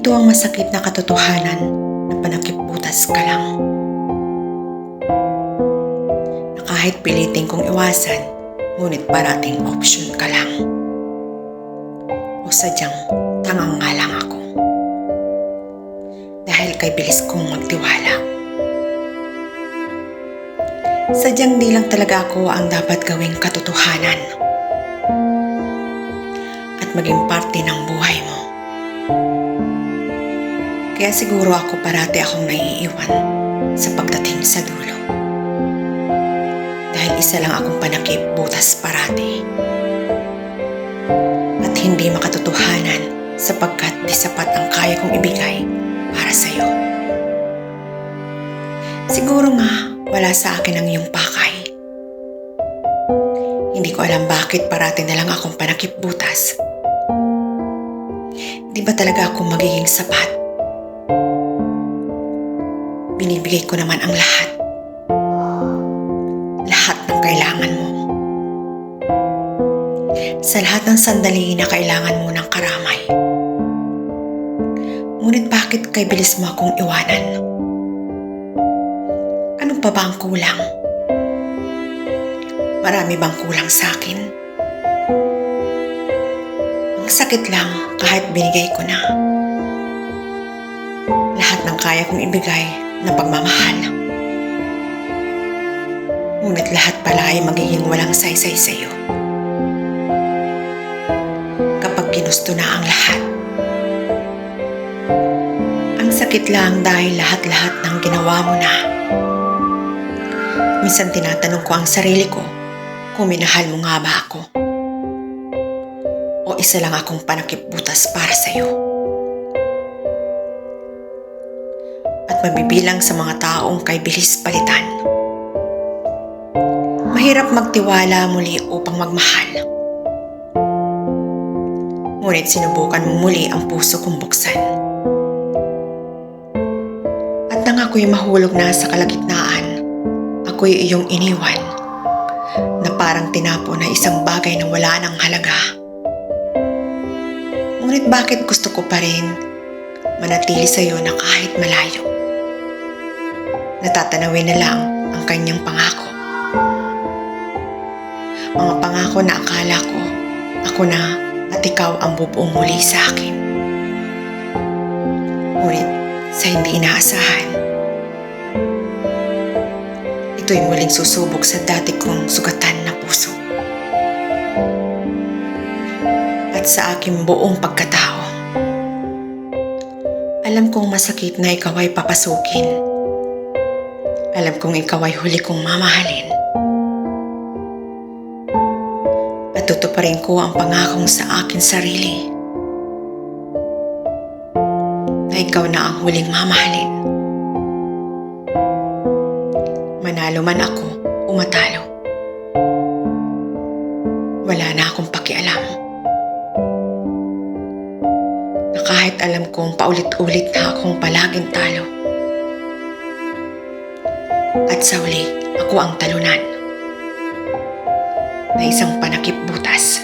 Ito ang masakit na katotohanan na panakip-butas ka lang. Na kahit pilitin kong iwasan, ngunit parating option ka lang. O sadyang tangang nga lang ako. Dahil kay bilis kong magtiwala. Sadyang di lang talaga ako ang dapat gawing katotohanan. At maging parte ng buhay mo. Kaya siguro ako parati akong naiiwan sa pagdating sa dulo. Dahil isa lang akong panakip butas parati. At hindi makatotohanan sapagkat di sapat ang kaya kong ibigay para sa'yo. Siguro nga wala sa akin ang iyong pakay. Hindi ko alam bakit parati na lang akong panakip butas. Di ba talaga ako magiging sapat? Binibigay ko naman ang lahat. Lahat ng kailangan mo. Sa lahat ng sandali na kailangan mo ng karamay. Ngunit bakit kay bilis mo akong iwanan? Ano pa ba ang kulang? Marami bang kulang sa akin? Ang sakit lang kahit binigay ko na. Lahat ng kaya kong ibigay na pagmamahal. Ngunit lahat pala ay magiging walang saysay sa'yo. Kapag ginusto na ang lahat. Ang sakit lang dahil lahat-lahat ng ginawa mo na. Minsan tinatanong ko ang sarili ko kung minahal mo nga ba ako. O isa lang akong panakip butas para sa'yo. At mabibilang sa mga taong kay bilis palitan. Mahirap magtiwala muli upang magmahal. Ngunit sinubukan mo muli ang puso kong buksan. At nang ako'y mahulog na sa kalagitnaan, ako'y iyong iniwan na parang tinapo na isang bagay na wala ng halaga. Ngunit bakit gusto ko pa rin manatili sa'yo na kahit malayo? Natatanawin na lang ang kanyang pangako. Mga pangako na akala ko, ako na at ikaw ang bubuong muli sa akin. Ngunit sa hindi inaasahan, ito'y muling susubok sa dati kong sugatan na puso. At sa aking buong pagkatao, alam kong masakit na ikaw ay papasukin. Alam kong ikaw ay huli kong mamahalin. At tutuparin ko ang pangakong sa akin sarili na ikaw na ang huling mamahalin. Manalo man ako o matalo, wala na akong pakialam. Na kahit alam kong paulit-ulit na akong palaging talo. At sa huli, ako ang talunan na isang panakip butas.